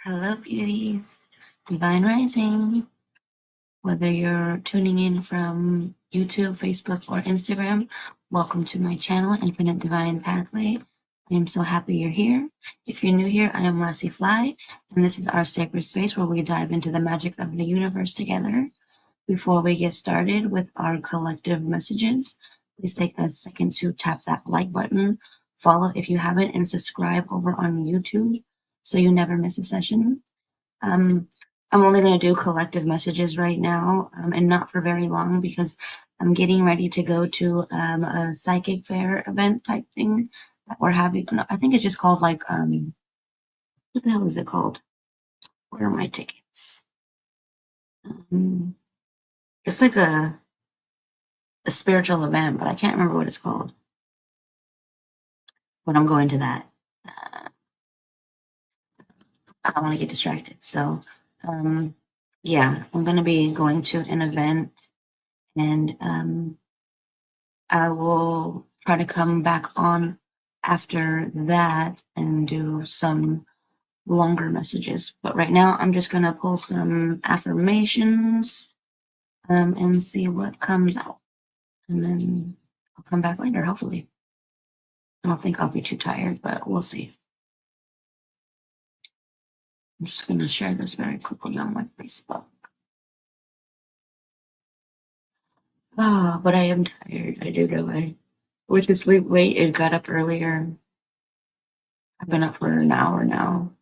Hello, beauties. Divine Rising. Whether you're tuning in from YouTube, Facebook, or Instagram, welcome to my channel, Infinite Divine Pathway. I am so happy you're here. If you're new here, I am Lassie Fly, and this is our sacred space where we dive into the magic of the universe together. Before we get started with our collective messages, please take a second to tap that like button, follow if you haven't, and subscribe over on YouTube so you never miss a session. I'm only going to do collective messages right now, and not for very long because I'm getting ready to go to a psychic fair event type thing that we're having. No, I think it's just called like what the hell is it called? Where are my tickets? It's like a spiritual event, but I can't remember what it's called. But I'm going to that. I don't want to get distracted, so yeah, I'm going to be going to an event, and I will try to come back on after that and do some longer messages. But right now, I'm just going to pull some affirmations and see what comes out. And then I'll come back later, hopefully. I don't think I'll be too tired, but we'll see. I'm just going to share this very quickly on my Facebook. But I am tired. I do know I went to sleep late and got up earlier. I've been up for an hour now.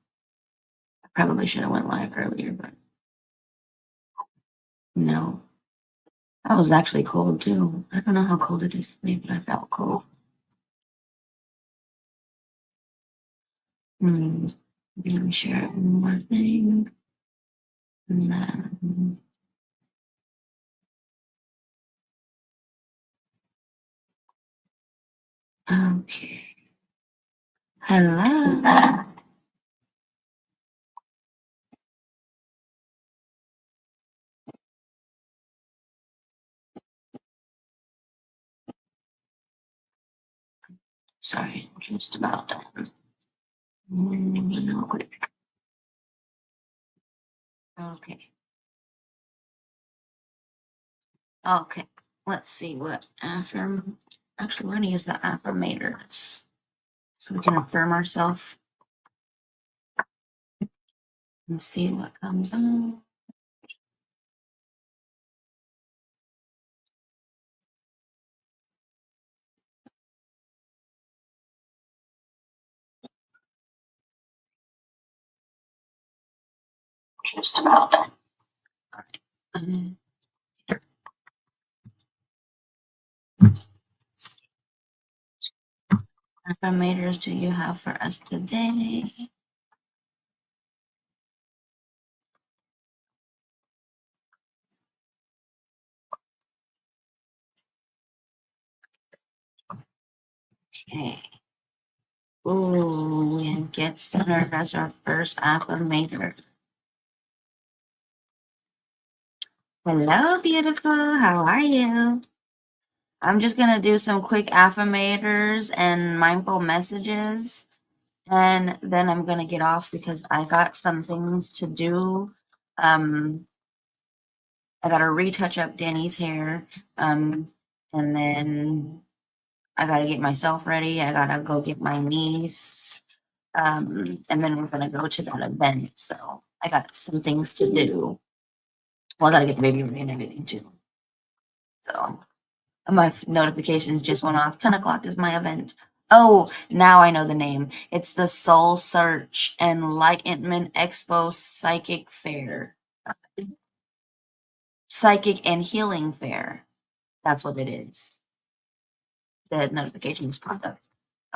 I probably should have went live earlier, but no. I was actually cold too. I don't know how cold it is today, but I felt cold. Let me share one more thing. And then, okay. Hello. Sorry, just about done. Real quick. Okay. Okay. Let's see what Actually, we're going to use the affirmators so we can affirm ourselves and see what comes up. Just about done. All right. Affirmators do you have for us today? Okay. Ooh, and get centered as our first affirmator. Hello, beautiful. How are you? I'm just going to do some quick affirmators and mindful messages. And then I'm going to get off because I got some things to do. I got to retouch up Danny's hair. And then I got to get myself ready. I got to go get my niece. And then we're going to go to that event. So I got some things to do. Well, I got to get the baby ready and everything too. So my notifications just went off. 10 o'clock is my event. Oh, now I know the name. It's the Soul Search and Enlightenment Expo Psychic Fair. Psychic and Healing Fair. That's what it is. The notification just popped up.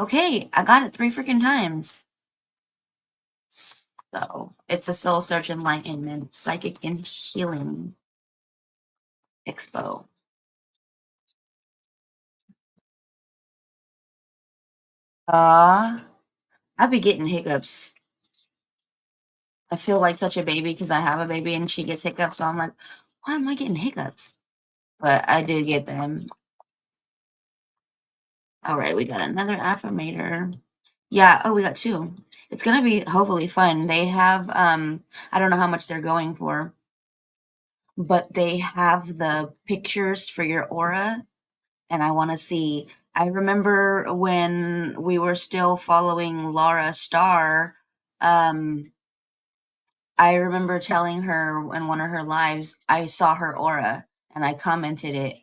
Okay, I got it 3 freaking times. So it's a Soul Search and Enlightenment Psychic and Healing Expo. I be getting hiccups. I feel like such a baby because I have a baby and she gets hiccups. So I'm like, why am I getting hiccups? But I did get them. All right, we got another affirmator. Yeah, oh, we got two. It's gonna be hopefully fun. They have, I don't know how much they're going for, but they have the pictures for your aura, and I want to see. I remember when we were still following Laura Starr, um, I remember telling her in one of her lives, I saw her aura and I commented it.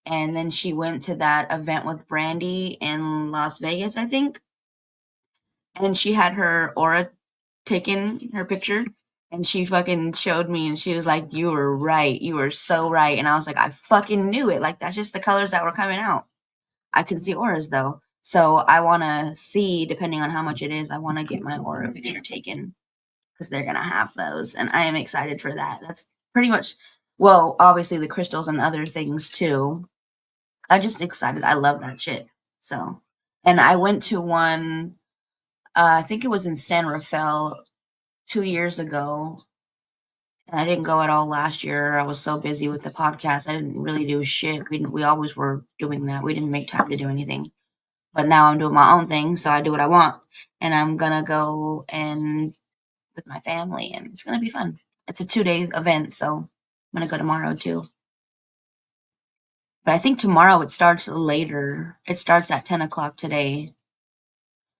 And then she went to that event with Brandy in Las Vegas, I think, and she had her aura taken, her picture, and she fucking showed me and she was like, "You were right. You were so right." And I was like, "I fucking knew it. Like, that's just the colors that were coming out." I can see auras though. So I want to see, depending on how much it is, I want to get my aura picture taken because they're going to have those. And I am excited for that. That's pretty much, well, obviously the crystals and other things too. I'm just excited. I love that shit. So, and I went to one, I think it was in San Rafael 2 years ago. And I didn't go at all last year. I was so busy with the podcast. I didn't really do shit. We always were doing that. We didn't make time to do anything. But now I'm doing my own thing, so I do what I want. And I'm gonna go and with my family, and it's gonna be fun. It's a 2 day event, so I'm gonna go tomorrow too. But I think tomorrow it starts later. It starts at 10 o'clock today.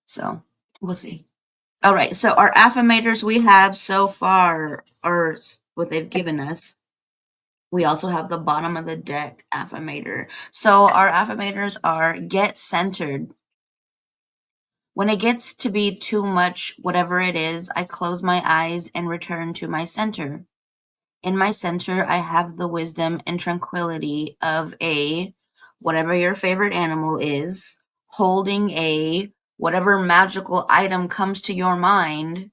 So we'll see. All right. So our affirmators we have so far, or what they've given us. We also have the bottom of the deck affirmator. So our affirmators are get centered. When it gets to be too much, whatever it is, I close my eyes and return to my center. In my center, I have the wisdom and tranquility of a, whatever your favorite animal is, holding a, whatever magical item comes to your mind,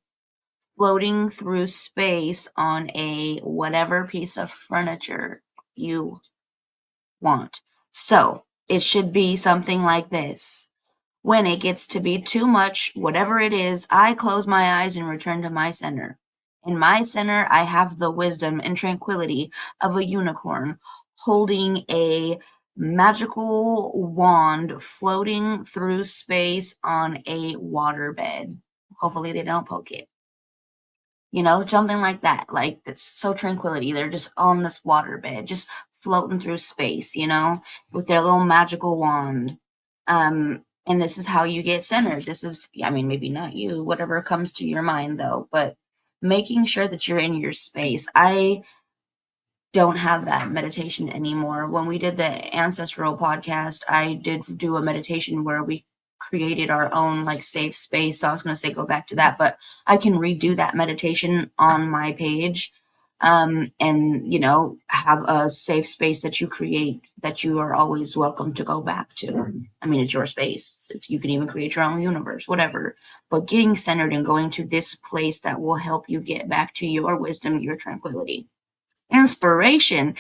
floating through space on a, whatever piece of furniture you want. So it should be something like this. When it gets to be too much, whatever it is, I close my eyes and return to my center. In my center, I have the wisdom and tranquility of a unicorn holding a magical wand floating through space on a waterbed. Hopefully, they don't poke it. Something like that. Like it's so tranquility. They're just on this waterbed, just floating through space, with their little magical wand. And this is how you get centered. This is, I mean, maybe not you, whatever comes to your mind though, but making sure that you're in your space. I don't have that meditation anymore. When we did the ancestral podcast, I did do a meditation where we created our own like safe space. So I was going to say go back to that, but I can redo that meditation on my page, and have a safe space that you create that you are always welcome to go back to. I mean, it's your space. You can even create your own universe, whatever. But getting centered and going to this place that will help you get back to your wisdom, your tranquility. Inspiration's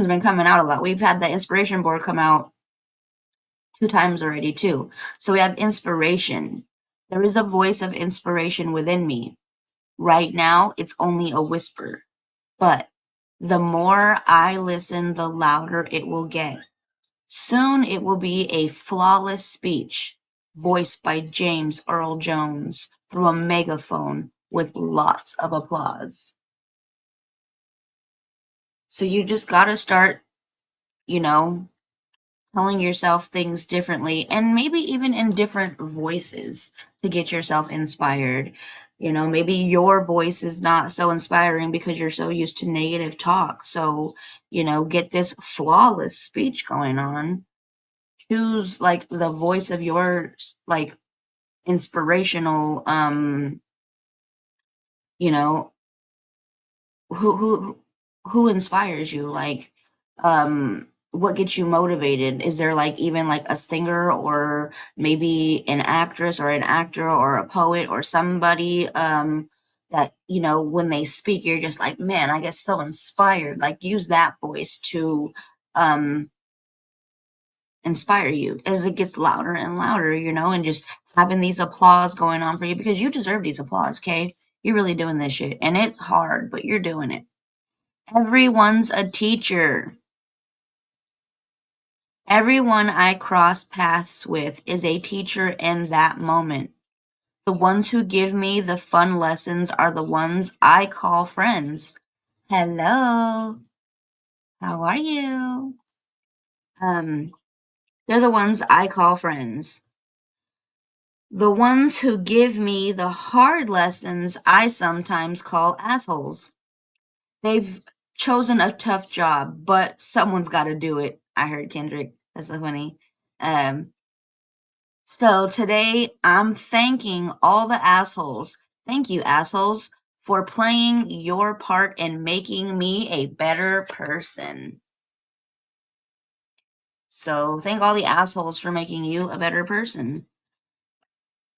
been coming out a lot. We've had the inspiration board come out 2 times already too. So we have inspiration. There is a voice of inspiration within me. Right now, it's only a whisper. But the more I listen, the louder it will get. Soon it will be a flawless speech, voiced by James Earl Jones through a megaphone with lots of applause. So you just got to start, you know, telling yourself things differently and maybe even in different voices to get yourself inspired. Maybe your voice is not so inspiring because you're so used to negative talk. So, get this flawless speech going on. Choose like the voice of your like inspirational, you know, who inspires you, like what gets you motivated? Is there like even like a singer or maybe an actress or an actor or a poet or somebody that when they speak you're just like, man, I get so inspired? Like use that voice to um inspire you as it gets louder and louder, and just having these applause going on for you because you deserve these applause. Okay, you're really doing this shit and it's hard, but you're doing it. Everyone's a teacher. Everyone I cross paths with is a teacher in that moment. The ones who give me the fun lessons are the ones I call friends. Hello, how are you? They're the ones I call friends. The ones who give me the hard lessons I sometimes call assholes. They've chosen a tough job, but someone's got to do it. I heard Kendrick. That's so funny. Um, so today I'm thanking all the assholes. Thank you, assholes, for playing your part in making me a better person. So thank all the assholes for making you a better person.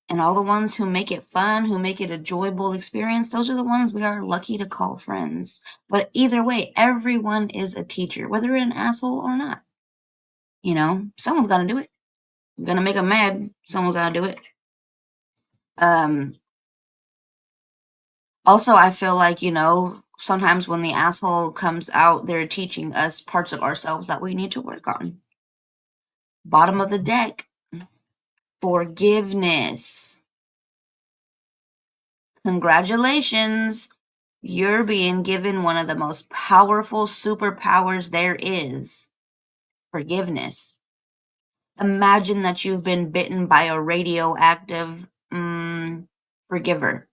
And all the ones who make it fun, who make it a enjoyable experience, those are the ones we are lucky to call friends. But either way, everyone is a teacher, whether you're an asshole or not. You know, someone's got to do it. I'm gonna make them mad. Someone's got to do it. Um, Also, I feel like, sometimes when the asshole comes out, they're teaching us parts of ourselves that we need to work on. Bottom of the deck, forgiveness. Congratulations. You're being given one of the most powerful superpowers there is, forgiveness. Imagine that you've been bitten by a radioactive forgiver.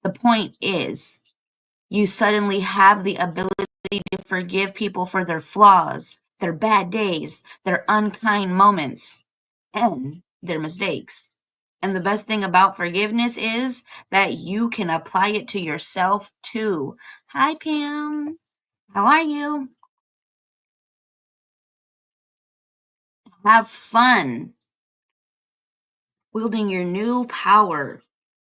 The point is, you suddenly have the ability to forgive people for their flaws, their bad days, their unkind moments, and their mistakes. And the best thing about forgiveness is that you can apply it to yourself too. Hi, Pam. How are you? Have fun wielding your new power.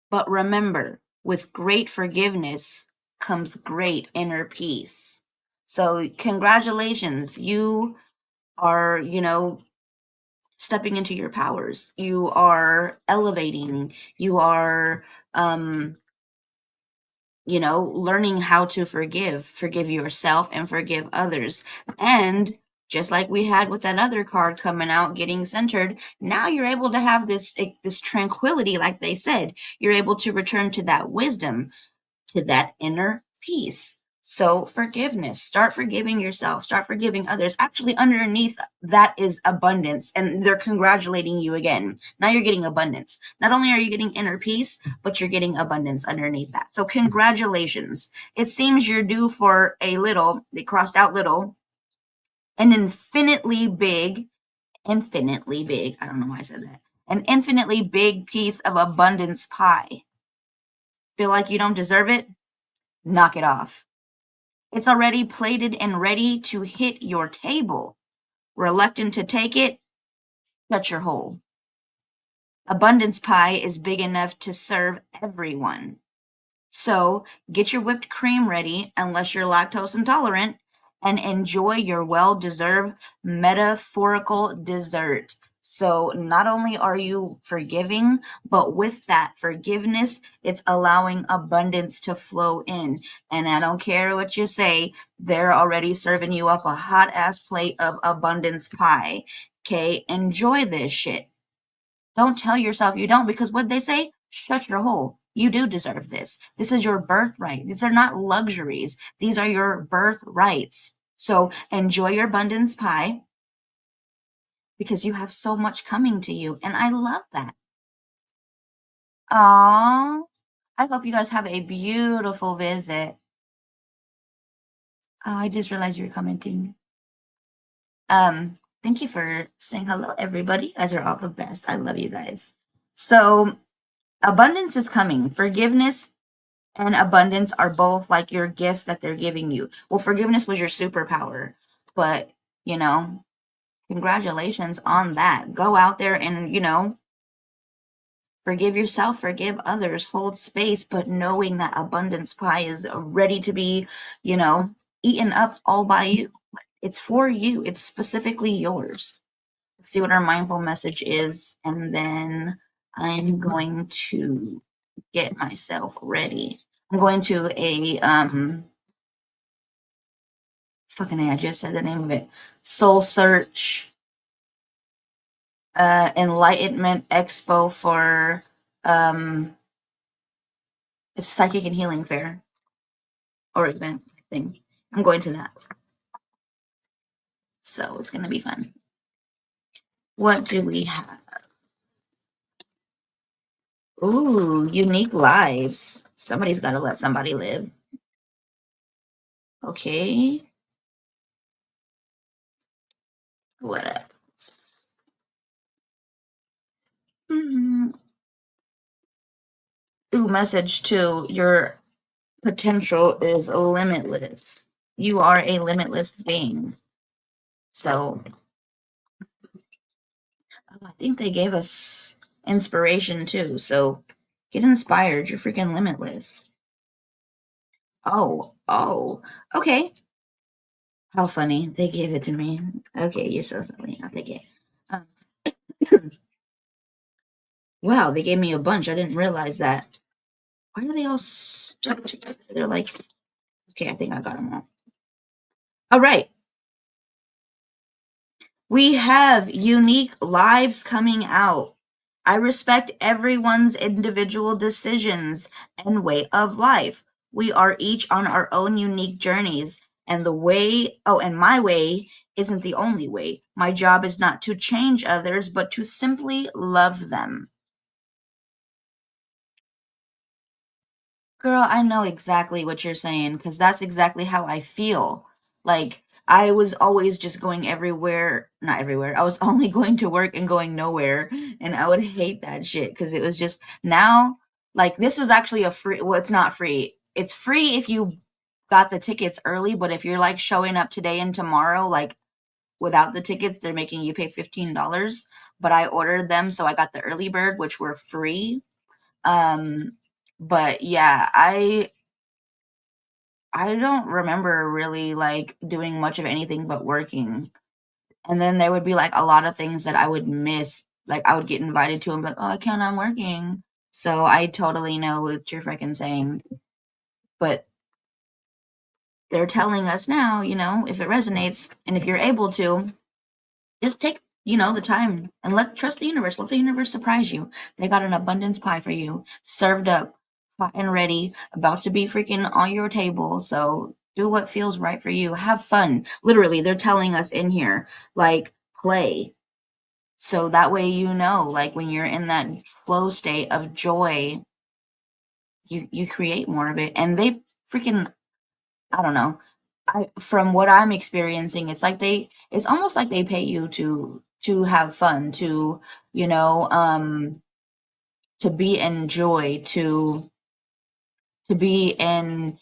But remember, with great forgiveness comes great inner peace. So, congratulations. You are, stepping into your powers. You are elevating. You are, learning how to forgive yourself and forgive others. And just like we had with that other card coming out, getting centered, now you're able to have this tranquility, like they said. You're able to return to that wisdom, to that inner peace. So forgiveness, start forgiving yourself, start forgiving others. Actually, underneath that is abundance, and they're congratulating you again. Now you're getting abundance. Not only are you getting inner peace, but you're getting abundance underneath that. So congratulations. It seems you're due for a little, they crossed out little, an infinitely big, I don't know why I said that, an infinitely big piece of abundance pie. Feel like you don't deserve it? Knock it off. It's already plated and ready to hit your table. Reluctant to take it? Shut your hole. Abundance pie is big enough to serve everyone. So get your whipped cream ready, unless you're lactose intolerant, and enjoy your well-deserved metaphorical dessert. So not only are you forgiving, but with that forgiveness, it's allowing abundance to flow in. And I don't care what you say, they're already serving you up a hot ass plate of abundance pie. Okay, enjoy this shit. Don't tell yourself you don't, because what they say, shut your hole. You do deserve this. This is your birthright. These are not luxuries. These are your birthrights. So enjoy your abundance pie, because you have so much coming to you. And I love that. Aww. I hope you guys have a beautiful visit. Oh, I just realized you're commenting. Thank you for saying hello, everybody. You guys are all the best. I love you guys. So abundance is coming. Forgiveness and abundance are both like your gifts that they're giving you. Well, forgiveness was your superpower, but congratulations on that. Go out there and, forgive yourself, forgive others, hold space, but knowing that abundance pie is ready to be, eaten up all by you. It's for you, it's specifically yours. Let's see what our mindful message is, and then I'm going to get myself ready. I'm going to a I just said the name of it. Soul Search Enlightenment Expo for Um, it's a psychic and healing fair or event thing. I'm going to that. So it's going to be fun. What do we have? Ooh, unique lives. Somebody's got to let somebody live. Okay. What else? Mm-hmm. Ooh, message two. Your potential is limitless. You are a limitless being. So I think they gave us inspiration too. So get inspired. You're freaking limitless. Oh. Okay. How funny. They gave it to me. Okay, you're so silly. I'll take it. Um, wow, they gave me a bunch. I didn't realize that. Why are they all stuck together? They're like, okay, I think I got them all. All right. We have unique lives coming out. I respect everyone's individual decisions and way of life. We are each on our own unique journeys, and my way isn't the only way. My job is not to change others, but to simply love them. Girl, I know exactly what you're saying because that's exactly how I feel. Like, I was always just going everywhere, not everywhere. I was only going to work and going nowhere. And I would hate that shit because it was just now, like, this was actually a free, well, it's not free. It's free if you got the tickets early, but if you're like showing up today and tomorrow, like, without the tickets, they're making you pay $15. But I ordered them, so I got the early bird, which were free. Um, but yeah, I don't remember really like doing much of anything but working. And then there would be like a lot of things that I would miss. Like I would get invited to and be like, oh, I can't, I'm working. So I totally know what you're freaking saying. But they're telling us now, if it resonates and if you're able to, just take, the time and trust the universe. Let the universe surprise you. They got an abundance pie for you, served up, hot and ready, about to be freaking on your table. So do what feels right for you. Have fun. Literally, they're telling us in here, like, play. So that way, like when you're in that flow state of joy, you create more of it. And they freaking, I don't know. From what I'm experiencing, it's almost like they pay you to have fun, you know, um, to be in joy, to be in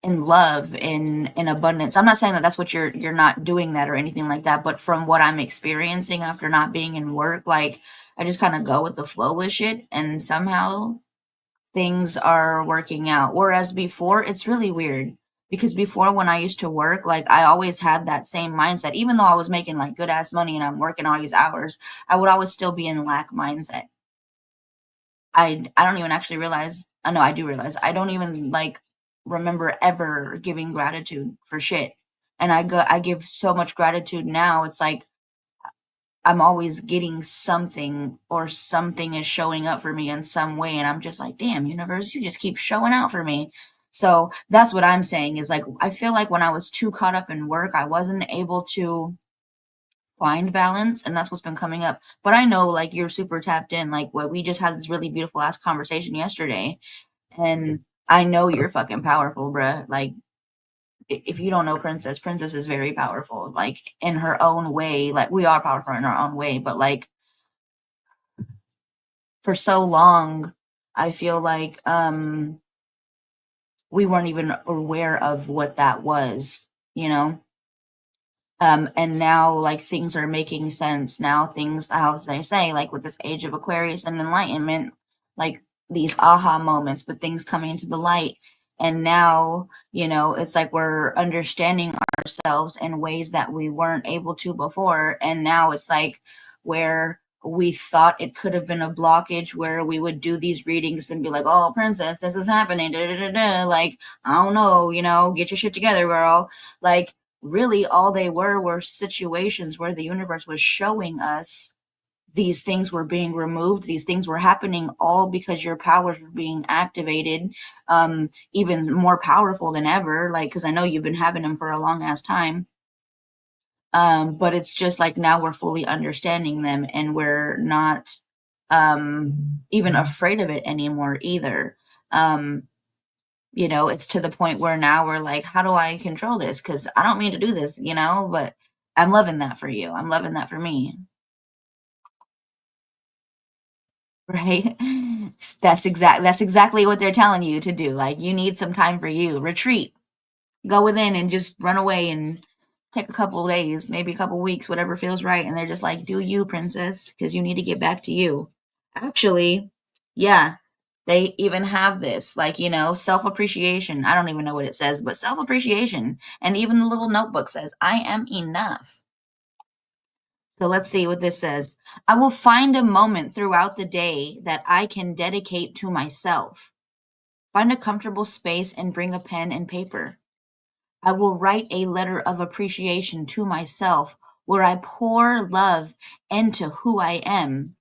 love, in abundance. I'm not saying that that's what you're not doing that or anything like that, but from what I'm experiencing after not being in work, like I just kind of go with the flow with shit, and somehow things are working out. Whereas before, it's really weird because before when I used to work, like I always had that same mindset. Even though I was making like good ass money and I'm working all these hours, I would always still be in lack mindset. I don't even actually realize. I know I do realize. I don't even like remember ever giving gratitude for shit. And I give so much gratitude now. It's like I'm always getting something or something is showing up for me in some way. And I'm just like, damn, universe, you just keep showing out for me. So that's what I'm saying is like, I feel like when I was too caught up in work, I wasn't able to find balance. And that's what's been coming up. But I know like you're super tapped in. Like what we just had this really beautiful ass conversation yesterday. And I know you're fucking powerful, bruh. Like, if you don't know Princess is very powerful, like in her own way. Like we are powerful in our own way, but like for so long, I feel like we weren't even aware of what that was, you know? And now like things are making sense. Now things, how they say, like with this age of Aquarius and enlightenment, like these aha moments, but things coming into the light. And now, it's like we're understanding ourselves in ways that we weren't able to before. And now it's like where we thought it could have been a blockage where we would do these readings and be like, oh, princess, this is happening. Da, da, da, da. Like, I don't know, get your shit together, girl. Like, really all they were situations where the universe was showing us these things were being removed, these things were happening, all because your powers were being activated, even more powerful than ever. Like, because I know you've been having them for a long ass time. But it's just like now we're fully understanding them, and we're not even afraid of it anymore either. Um, it's to the point where now we're like, how do I control this? Because I don't mean to do this, but I'm loving that for you. I'm loving that for me. Right? That's exactly what they're telling you to do. Like, you need some time for you. Retreat. Go within and just run away and take a couple of days, maybe a couple of weeks, whatever feels right. And they're just like, do you, princess, because you need to get back to you. Actually, yeah, they even have this, like, self appreciation. I don't even know what it says, but self appreciation. And even the little notebook says, I am enough. So let's see what this says. I will find a moment throughout the day that I can dedicate to myself. Find a comfortable space and bring a pen and paper. I will write a letter of appreciation to myself where I pour love into who I am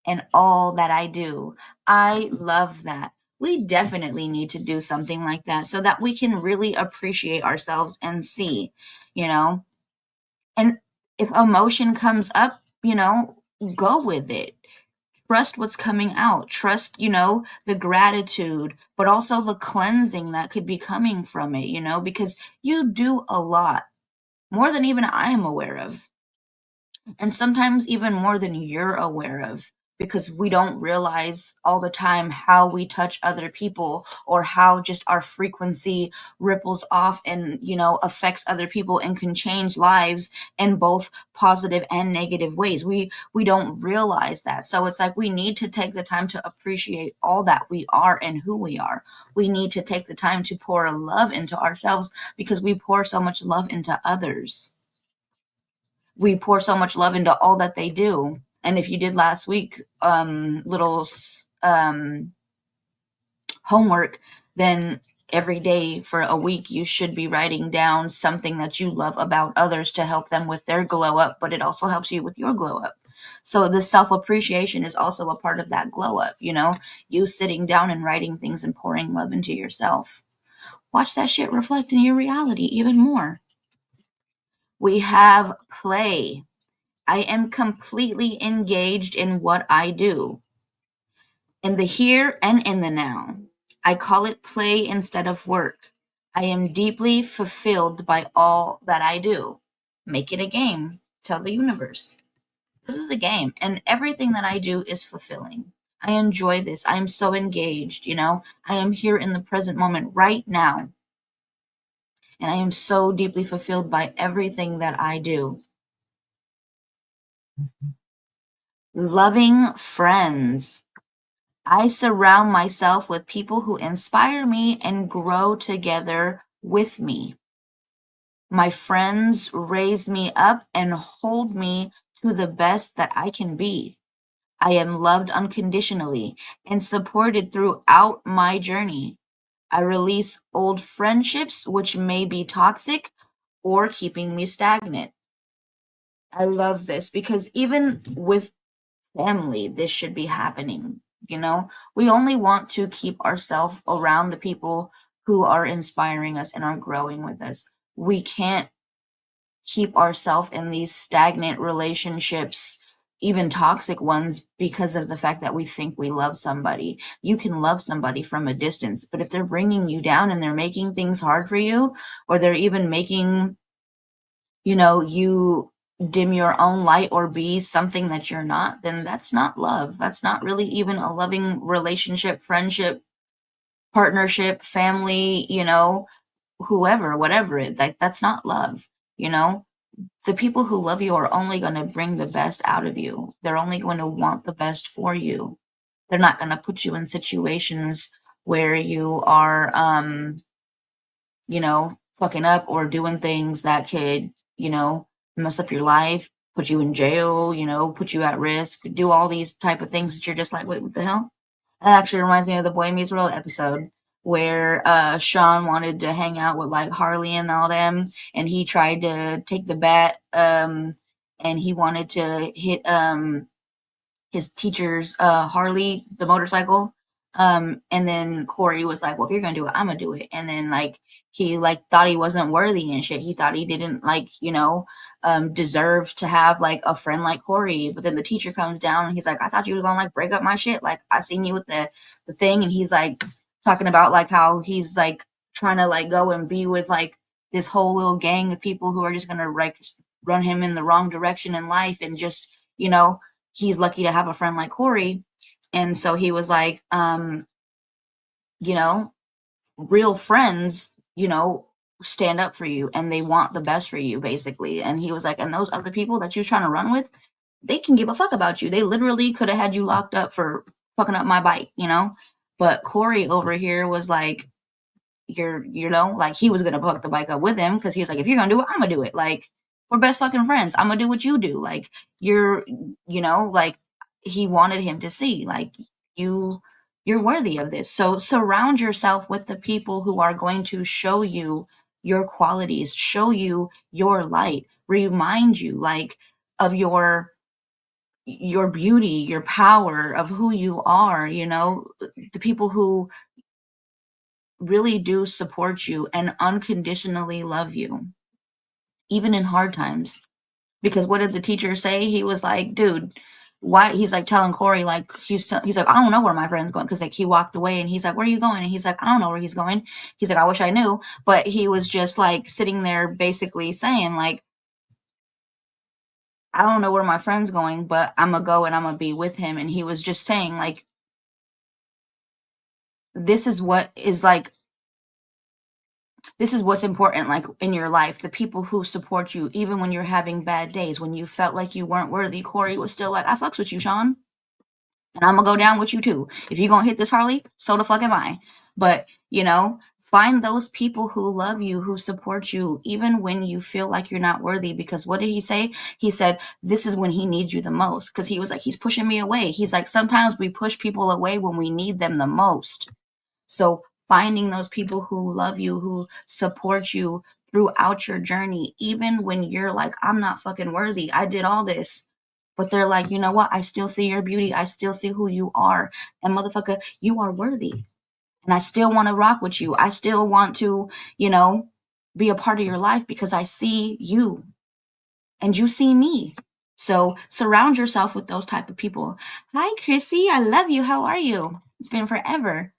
and all that I do. I love that. We definitely need to do something like that so that we can really appreciate ourselves and see, you know. And if emotion comes up, go with it. Trust what's coming out. Trust, the gratitude, but also the cleansing that could be coming from it, because you do a lot more than even I am aware of. And sometimes even more than you're aware of, because we don't realize all the time how we touch other people, or how just our frequency ripples off and affects other people and can change lives in both positive and negative ways. We don't realize that. So it's like we need to take the time to appreciate all that we are and who we are. We need to take the time to pour love into ourselves, because we pour so much love into others. We pour so much love into all that they do. And if you did last week, little homework, then every day for a week you should be writing down something that you love about others to help them with their glow up, but it also helps you with your glow up. So the self-appreciation is also a part of that glow up, you sitting down and writing things and pouring love into yourself. Watch that shit reflect in your reality even more. We have play. I am completely engaged in what I do, in the here and in the now. I call it play instead of work. I am deeply fulfilled by all that I do. Make it a game. Tell the universe, this is a game, and everything that I do is fulfilling. I enjoy this. I am so engaged, I am here in the present moment right now. And I am so deeply fulfilled by everything that I do. Loving friends. I surround myself with people who inspire me and grow together with me. My friends raise me up and hold me to the best that I can be. I am loved unconditionally and supported throughout my journey. I release old friendships which may be toxic or keeping me stagnant. I love this, because even with family, this should be happening. We only want to keep ourselves around the people who are inspiring us and are growing with us. We can't keep ourselves in these stagnant relationships, even toxic ones, because of the fact that we think we love somebody. You can love somebody from a distance, but if they're bringing you down and they're making things hard for you, or they're even making you dim your own light or be something that you're not, then that's not love. That's not really even a loving relationship, friendship, partnership, family, whoever, whatever it, that's not love. The people who love you are only going to bring the best out of you. They're only going to want the best for you. They're not going to put you in situations where you are fucking up or doing things that could, mess up your life, put you in jail, put you at risk, do all these type of things that you're just like, wait, what the hell? That actually reminds me of the Boy Meets World episode where Sean wanted to hang out with like Harley and all them, and he tried to take the bat, and he wanted to hit his teacher's Harley, the motorcycle. And then Corey was like, well, if you're gonna do it, I'm gonna do it. And then like he like thought he wasn't worthy and shit. He thought he didn't like, deserve to have like a friend like Corey. But then the teacher comes down and he's like, I thought you were gonna like break up my shit. Like I seen you with the thing, and he's like talking about like how he's like trying to like go and be with like this whole little gang of people who are just gonna like run him in the wrong direction in life, and just, he's lucky to have a friend like Corey. And so he was like, you know, real friends, stand up for you and they want the best for you, basically. And he was like, and those other people that you're trying to run with, they can give a fuck about you. They literally could have had you locked up for fucking up my bike. But Corey over here was like, like he was gonna hook the bike up with him because he's like, if you're gonna do it, I'm gonna do it. Like we're best fucking friends. I'm gonna do what you do. Like you're, like he wanted him to see, like you, you're worthy of this. So surround yourself with the people who are going to show you your qualities, show you your light, remind you like of your beauty, your power, of who you are. The people who really do support you and unconditionally love you, even in hard times. Because what did the teacher say? He was like, dude, why? He's like telling Corey, like, he's like, I don't know where my friend's going. Cause like he walked away and he's like, where are you going? And he's like, I don't know where he's going. He's like, I wish I knew. But he was just like sitting there basically saying, like, I don't know where my friend's going, but I'm gonna go and I'm gonna be with him. And he was just saying, like, this is what is like this is what's important, like in your life, the people who support you even when you're having bad days, when you felt like you weren't worthy. Corey was still like, I fucks with you, Sean, and I'm gonna go down with you too. If you gonna hit this Harley, so the fuck am I. But find those people who love you, who support you even when you feel like you're not worthy. Because what did he say? He said this is when he needs you the most. Because he was like, he's pushing me away. He's like, sometimes we push people away when we need them the most. So finding those people who love you, who support you throughout your journey, even when you're like, I'm not fucking worthy, I did all this. But they're like, you know what? I still see your beauty. I still see who you are. And motherfucker, you are worthy. And I still want to rock with you. I still want to, be a part of your life because I see you and you see me. So surround yourself with those type of people. Hi, Chrissy. I love you. How are you? It's been forever.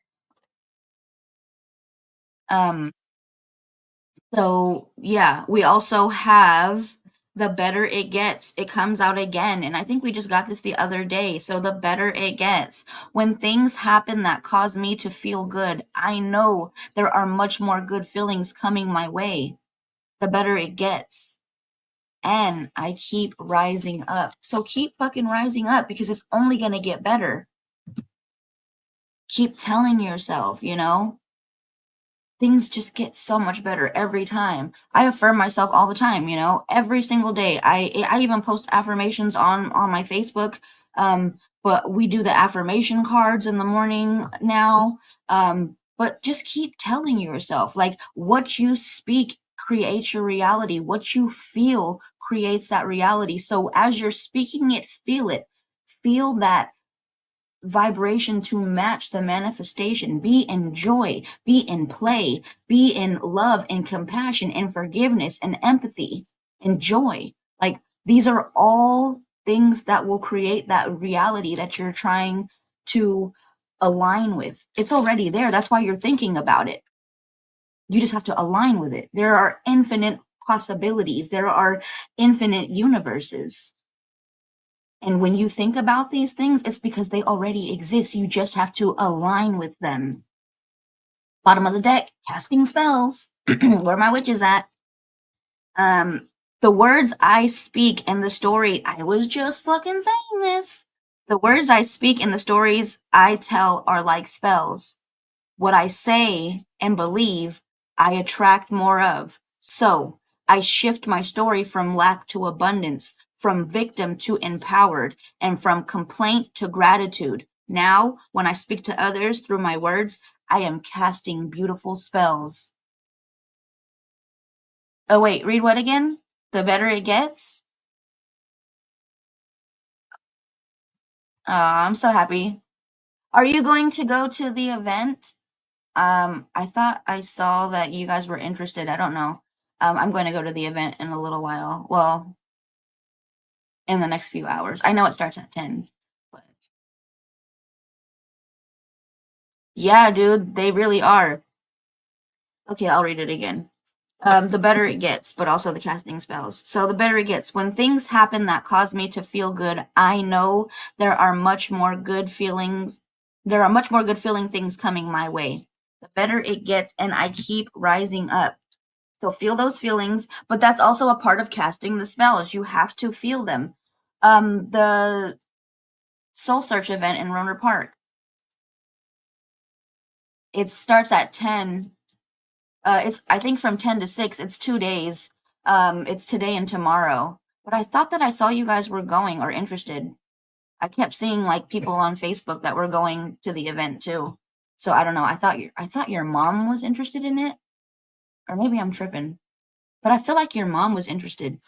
Um, So, yeah, we also have the better it gets, it comes out again. And I think we just got this the other day. So, the better it gets. When things happen that cause me to feel good, I know there are much more good feelings coming my way. The better it gets. And I keep rising up. So, keep fucking rising up because it's only going to get better. Keep telling yourself, things just get so much better every time. I affirm myself all the time, every single day. I even post affirmations on my Facebook. But we do the affirmation cards in the morning now. But just keep telling yourself, like, what you speak creates your reality. What you feel creates that reality. So as you're speaking it, feel it. Feel that vibration to match the manifestation. Be in joy, be in play, be in love and compassion and forgiveness and empathy and joy. Like these are all things that will create that reality that you're trying to align with. It's already there. That's why you're thinking about it. You just have to align with it. There are infinite possibilities. There are infinite universes. And when you think about these things, it's because they already exist. You just have to align with them. Bottom of the deck, casting spells. Where my witch is at. The words I speak in the story, I was just fucking saying this. The words I speak in the stories I tell are like spells. What I say and believe, I attract more of. So I shift my story from lack to abundance, from victim to empowered, and from complaint to gratitude. Now, when I speak to others through my words, I am casting beautiful spells. Oh, wait, read what again? The better it gets? I'm so happy. Are you going to go to the event? I thought I saw that you guys were interested. I don't know. I'm going to go to the event in a little while. Well, in the next few hours. I know it starts at 10. But yeah, dude, they really are. Okay, I'll read it again. The better it gets, but also the casting spells. So the better it gets. When things happen that cause me to feel good, I know there are much more good feelings. There are much more good feeling things coming my way. The better it gets, and I keep rising up. So feel those feelings, but that's also a part of casting the spells. You have to feel them. The Soul Search event in Roner Park. It starts at 10. It's I think from 10 to 6. It's 2 days. It's today and tomorrow. But I thought that I saw you guys were going or interested. I kept seeing like people on Facebook that were going to the event too. So I don't know. I thought your mom was interested in it, or maybe I'm tripping. But I feel like your mom was interested.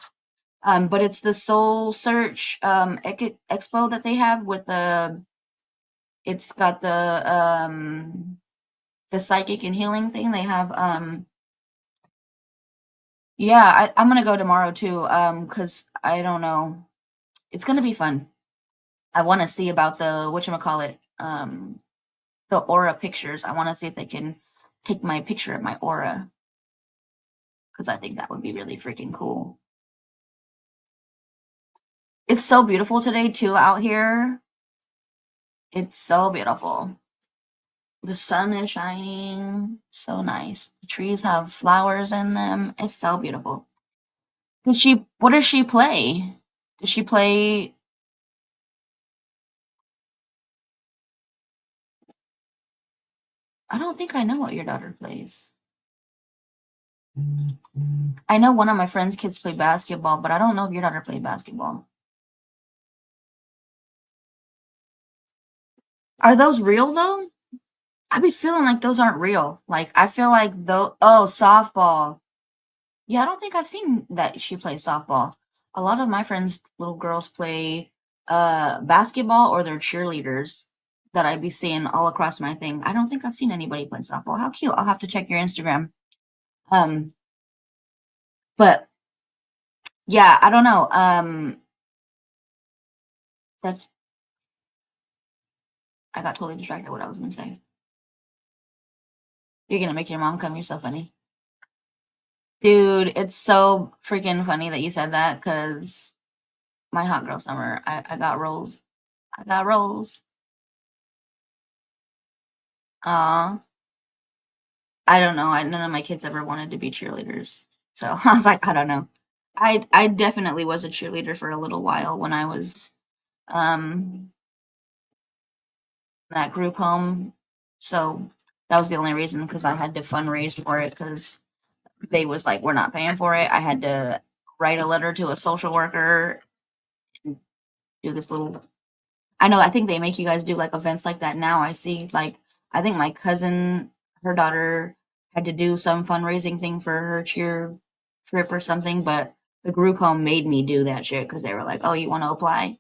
But it's the Soul Search expo that they have with the. It's got the psychic and healing thing. They have yeah, I'm gonna go tomorrow too. Cause I don't know. It's gonna be fun. I want to see about the whatchamacallit, the aura pictures. I want to see if they can take my picture of my aura, because I think that would be really freaking cool. It's so beautiful today too out here. It's so beautiful. The sun is shining. So nice. The trees have flowers in them. It's so beautiful. What does she play? Does she play? I don't think I know what your daughter plays. I know one of my friend's kids play basketball, but I don't know if your daughter played basketball. Are those real though? I be feeling like those aren't real. Like I feel like though softball. Yeah, I don't think I've seen that she plays softball. A lot of my friends' little girls play basketball, or they're cheerleaders that I'd be seeing all across my thing. I don't think I've seen anybody play softball. How cute. I'll have to check your Instagram. Um, but yeah, I don't know. That I got totally distracted what I was gonna say. You're gonna make your mom come. You're so funny. Dude, it's so freaking funny that you said that, because my hot girl summer, I got rolls. I got rolls. Aw. I don't know. None of my kids ever wanted to be cheerleaders. So I was like, I don't know. I definitely was a cheerleader for a little while when I was um in that group home. So that was the only reason, because I had to fundraise for it, because they was like, we're not paying for it. I had to write a letter to a social worker and do this little. I know, I think they make you guys do like events like that now. I see, like, I think my cousin, her daughter had to do some fundraising thing for her cheer trip or something, but the group home made me do that shit, because they were like, oh, you want to apply?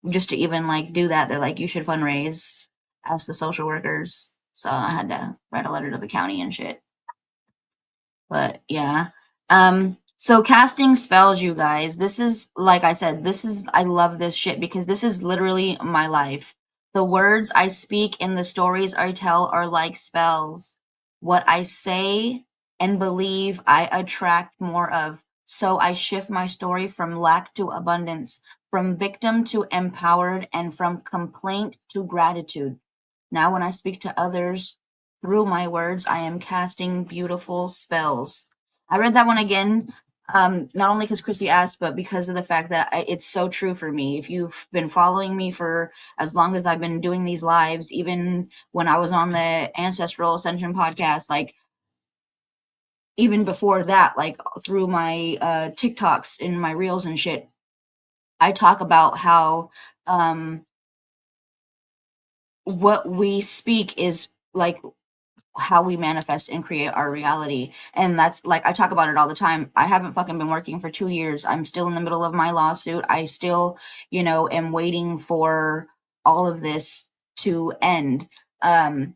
Just to even like do that, they're like, you should fundraise, ask the social workers. So I had to write a letter to the county and shit. But yeah. So casting spells, you guys. This is, like I said, I love this shit, because this is literally my life. The words I speak and the stories I tell are like spells. What I say and believe, I attract more of. So I shift my story from lack to abundance, from victim to empowered, and from complaint to gratitude. Now, when I speak to others through my words, I am casting beautiful spells. I read that one again, not only because Chrissy asked, but because of the fact that it's so true for me. If you've been following me for as long as I've been doing these lives, even when I was on the Ancestral Ascension podcast, like even before that, like through my TikToks and my reels and shit, I talk about how what we speak is like how we manifest and create our reality. And that's like, I talk about it all the time. I haven't fucking been working for 2 years. I'm still in the middle of my lawsuit. I still, am waiting for all of this to end. Um,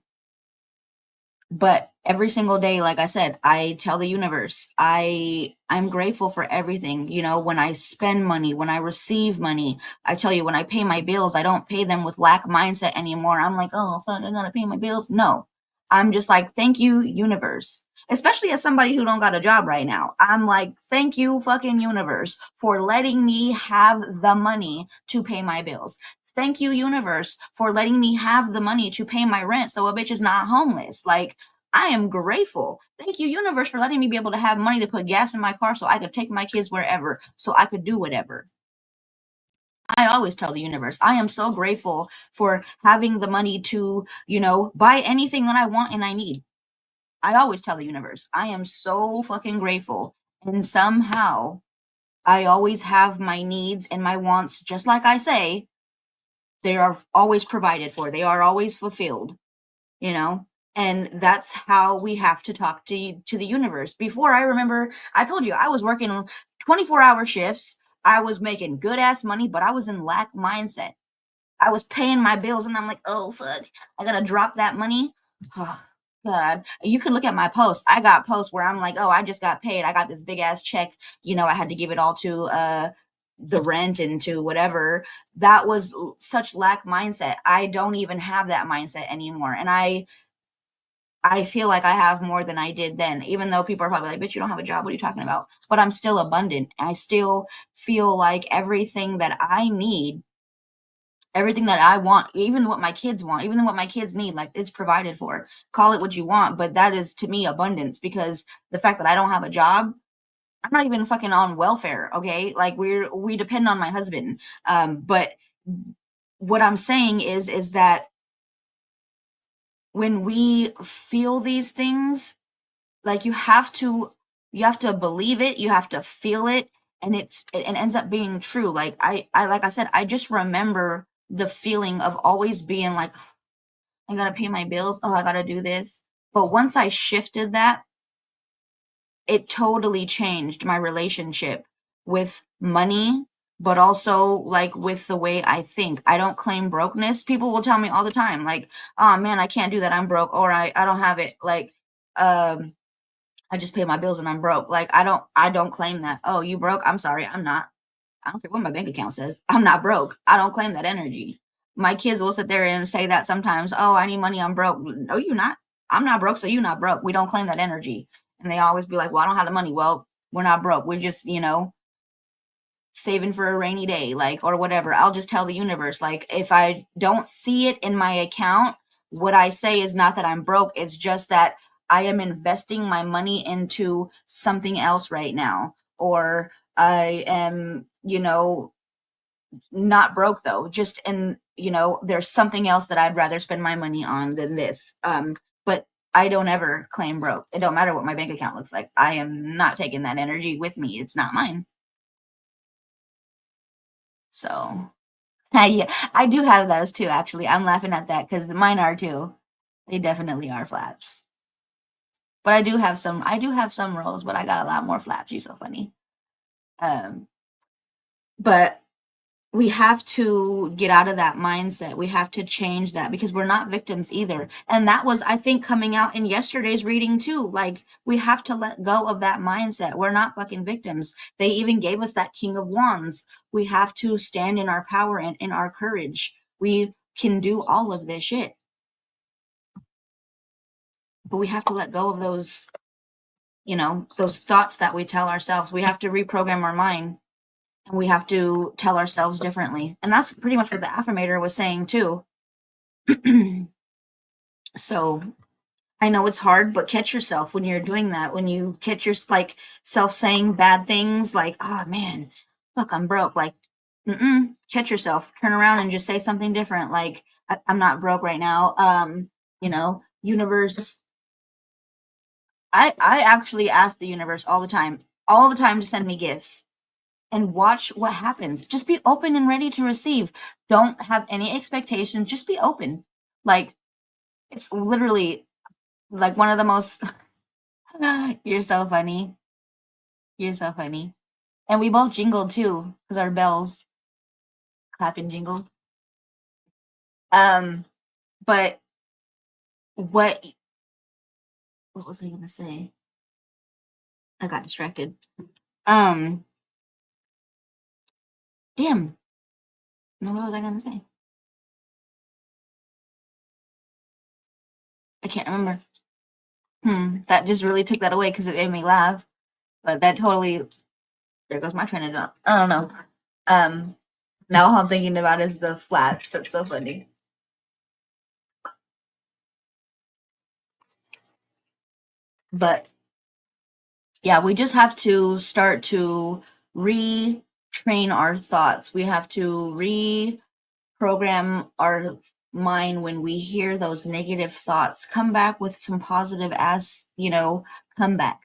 but every single day, like I said, I tell the universe I'm grateful for everything. You know, when I spend money, when I receive money, I tell you, when I pay my bills, I don't pay them with lack mindset anymore. I'm like, oh fuck, I gotta pay my bills. No, I'm just like, thank you, universe. Especially as somebody who don't got a job right now, I'm like, thank you, fucking universe, for letting me have the money to pay my bills. Thank you, universe, for letting me have the money to pay my rent so a bitch is not homeless. Like, I am grateful. Thank you, universe, for letting me be able to have money to put gas in my car so I could take my kids wherever, so I could do whatever. I always tell the universe, I am so grateful for having the money to, buy anything that I want and I need. I always tell the universe, I am so fucking grateful. And somehow I always have my needs and my wants, just like I say, they are always provided for, they are always fulfilled, you know? And that's how we have to talk to the universe. Before, I remember I told you I was working 24-hour shifts. I was making good ass money, but I was in lack mindset. I was paying my bills and I'm like, oh fuck, I gotta drop that money. Oh, God. You can look at my posts. I got posts where I'm like, oh, I just got paid. I got this big ass check. I had to give it all to the rent and to whatever. That was such lack mindset. I don't even have that mindset anymore. And I feel like I have more than I did then, even though people are probably like, bitch, you don't have a job. What are you talking about? But I'm still abundant. I still feel like everything that I need, everything that I want, even what my kids want, even what my kids need, like, it's provided for. Call it what you want, but that is to me abundance, because the fact that I don't have a job, I'm not even fucking on welfare, okay? Like, we depend on my husband. But what I'm saying is that when we feel these things, like, you have to believe it, you have to feel it, and it ends up being true. Like, I like I said, I just remember the feeling of always being like, I gotta pay my bills. Oh, I gotta do this. But once I shifted that, it totally changed my relationship with money, but also, like, with the way I think. I don't claim brokenness. People will tell me all the time, like, oh man, I can't do that. I'm broke, or I don't have it. Like, um, I just pay my bills and I'm broke. Like, I don't claim that. Oh, you broke? I'm sorry. I'm not. I don't care what my bank account says. I'm not broke. I don't claim that energy. My kids will sit there and say that sometimes. Oh, I need money. I'm broke. No, you're not. I'm not broke, so you're not broke. We don't claim that energy. And they always be like, well, I don't have the money. Well, we're not broke. We're just, saving for a rainy day, like, or whatever. I'll just tell the universe, like, if I don't see it in my account, what I say is not that I'm broke. It's just that I am investing my money into something else right now. Or I am, not broke though. Just, and there's something else that I'd rather spend my money on than this. But I don't ever claim broke. It don't matter what my bank account looks like. I am not taking that energy with me. It's not mine. So yeah, I do have those too, actually. I'm laughing at that because mine are too. They definitely are flaps. But I do have some rolls, but I got a lot more flaps. You're so funny. Um, but we have to get out of that mindset. We have to change that, because we're not victims either. And that was, I think, coming out in yesterday's reading too. Like, we have to let go of that mindset. We're not fucking victims. They even gave us that King of Wands. We have to stand in our power and in our courage. We can do all of this shit, but we have to let go of those thoughts that we tell ourselves. We have to reprogram our mind, and we have to tell ourselves differently. And that's pretty much what the affirmator was saying too. So I know it's hard, but catch yourself when you're doing that. When you catch your, like, self saying bad things, like, oh man, fuck, I'm broke. Like, catch yourself, turn around and just say something different. Like, I'm not broke right now. Universe. I actually ask the universe all the time to send me gifts, and watch what happens. Just be open and ready to receive. Don't have any expectations. Just be open. Like, it's literally like one of the most. You're so funny. You're so funny. And we both jingled too, because our bells clap and jingle. But what was I gonna say? I got distracted. Um, damn. No, what was I gonna say? I can't remember. That just really took that away because it made me laugh. But that totally, there goes my train of thought. I don't know. Um, Now all I'm thinking about is the flash. That's so funny. But yeah, we just have to start to retrain our thoughts. We have to reprogram our mind when we hear those negative thoughts. Come back with some positive comebacks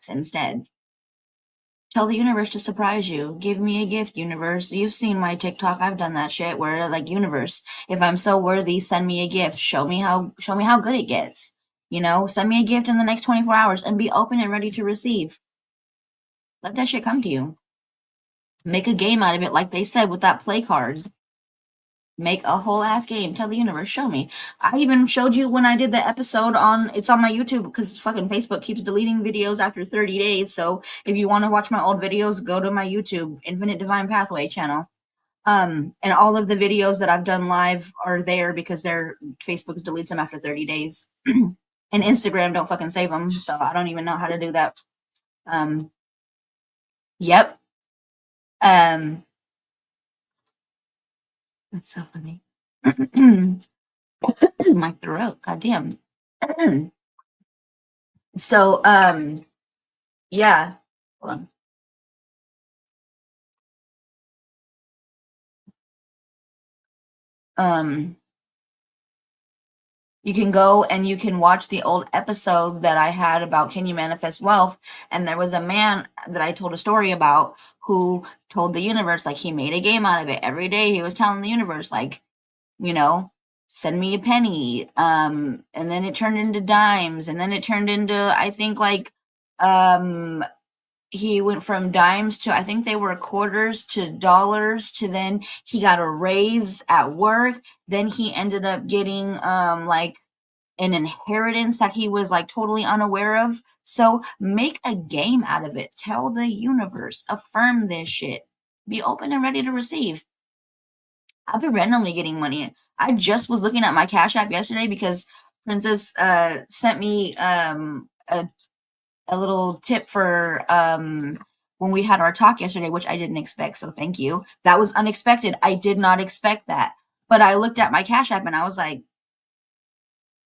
instead. Tell the universe to surprise you. Give me a gift, universe. You've seen my TikTok. I've done that shit where like, universe, if I'm so worthy, send me a gift. Show me how good it gets. Send me a gift in the next 24 hours and be open and ready to receive. Let that shit come to you. Make a game out of it, like they said with that play card. Make a whole ass game. Tell the universe, show me. I even showed you when I did the episode it's on my YouTube because fucking Facebook keeps deleting videos after 30 days. So if you want to watch my old videos, go to my YouTube, Infinite Divine Pathway channel. And all of the videos that I've done live are there because Facebook deletes them after 30 days. And Instagram don't fucking save them. So I don't even know how to do that. Yep. That's so funny. My throat, goddamn. So, yeah. Hold on. You can go and you can watch the old episode that I had about can you manifest wealth, and there was a man that I told a story about who told the universe, like, he made a game out of it. Every day he was telling the universe, like, you know, send me a penny. And then it turned into dimes, and then it turned into, I think, like, he went from dimes to, I think they were quarters to dollars, to then he got a raise at work. Then he ended up getting like an inheritance that he was like totally unaware of. So make a game out of it. Tell the universe, affirm this shit. Be open and ready to receive. I'll be randomly getting money. I just was looking at my Cash App yesterday because Princess sent me a little tip for when we had our talk yesterday, which I didn't expect. So thank you. That was unexpected. I did not expect that. But I looked at my Cash App and I was like,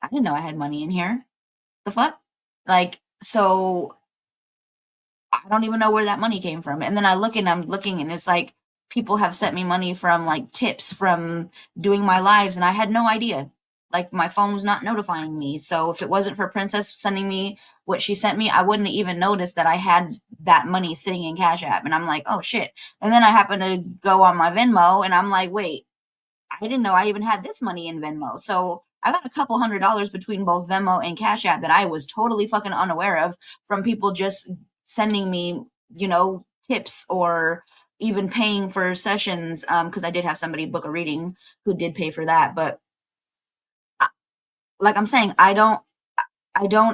I didn't know I had money in here. The fuck? Like, so I don't even know where that money came from. And then I'm looking and it's like people have sent me money from like tips from doing my lives and I had no idea. Like my phone was not notifying me. So if it wasn't for Princess sending me what she sent me, I wouldn't even notice that I had that money sitting in Cash App. And I'm like, oh shit. And then I happened to go on my Venmo and I'm like, wait, I didn't know I even had this money in Venmo. So I got a couple $100s between both Venmo and Cash App that I was totally fucking unaware of from people just sending me, tips or even paying for sessions. Because I did have somebody book a reading who did pay for that. But like I'm saying, I don't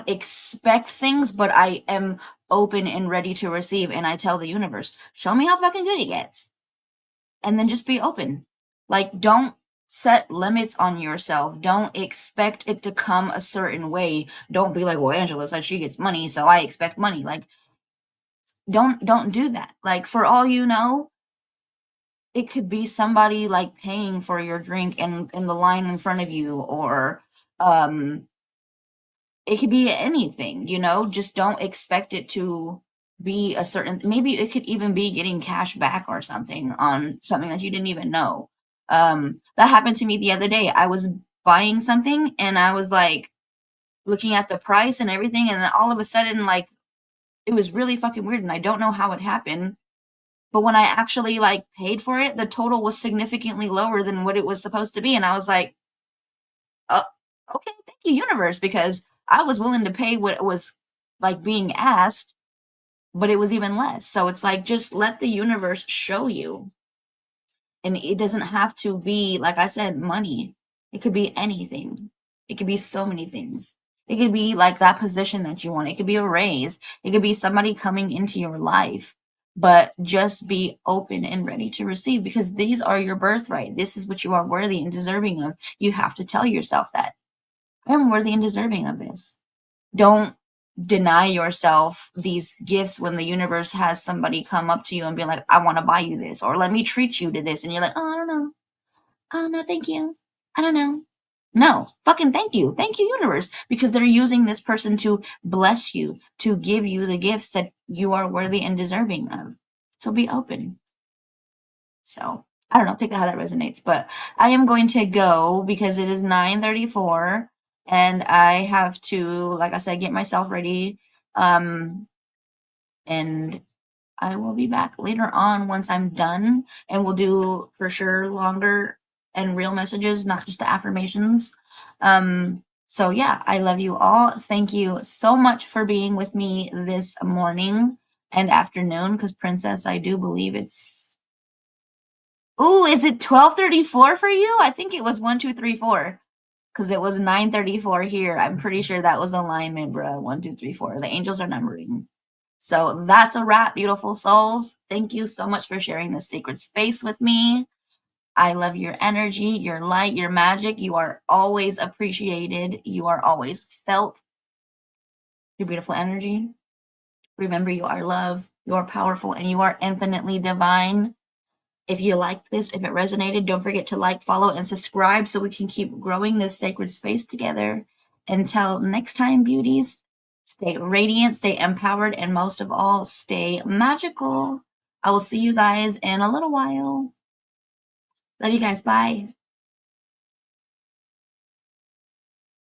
expect things, but I am open and ready to receive. And I tell the universe, show me how fucking good it gets. And then just be open. Like, don't set limits on yourself. Don't expect it to come a certain way. Don't be like, well, Angela said she gets money, so I expect money. Like, don't do that. Like, for all you know, it could be somebody like paying for your drink in the line in front of you, or it could be anything, just don't expect it to be a certain, maybe it could even be getting cash back or something on something that you didn't even know. That happened to me the other day. I was buying something and I was like looking at the price and everything, and then all of a sudden, like, it was really fucking weird and I don't know how it happened. But when I actually like paid for it, the total was significantly lower than what it was supposed to be. And I was like, oh, okay, thank you, universe, because I was willing to pay what was like being asked, but it was even less. So it's like, just let the universe show you. And it doesn't have to be, like I said, money. It could be anything. It could be so many things. It could be like that position that you want. It could be a raise. It could be somebody coming into your life. But just be open and ready to receive, because these are your birthright. This is what you are worthy and deserving of. You have to tell yourself that. I am worthy and deserving of this. Don't deny yourself these gifts when the universe has somebody come up to you and be like, I want to buy you this, or let me treat you to this. And you're like, oh, I don't know. Oh, no, thank you. I don't know. No, fucking thank you. Thank you, universe, because they're using this person to bless you, to give you the gifts that you are worthy and deserving of. So be open. So I don't know, take how that resonates, but I am going to go because it is 9:34 and I have to, like I said, get myself ready. And I will be back later on once I'm done, and we'll do for sure longer and real messages, not just the affirmations. So yeah, I love you all. Thank you so much for being with me this morning and afternoon, because Princess, I do believe it's, oh, is it 12:34 for you? I think it was 1, 2, 3, 4. Because it was 9:34 here. I'm pretty sure that was alignment, bro. 1, 2, 3, 4. The angels are numbering. So that's a wrap, beautiful souls. Thank you so much for sharing this sacred space with me. I love your energy, your light, your magic. You are always appreciated. You are always felt. Your beautiful energy. Remember, you are love. You are powerful, and you are infinitely divine. If you liked this, if it resonated, don't forget to like, follow, and subscribe so we can keep growing this sacred space together. Until next time, beauties, stay radiant, stay empowered, and most of all, stay magical. I will see you guys in a little while. Love you guys. Bye.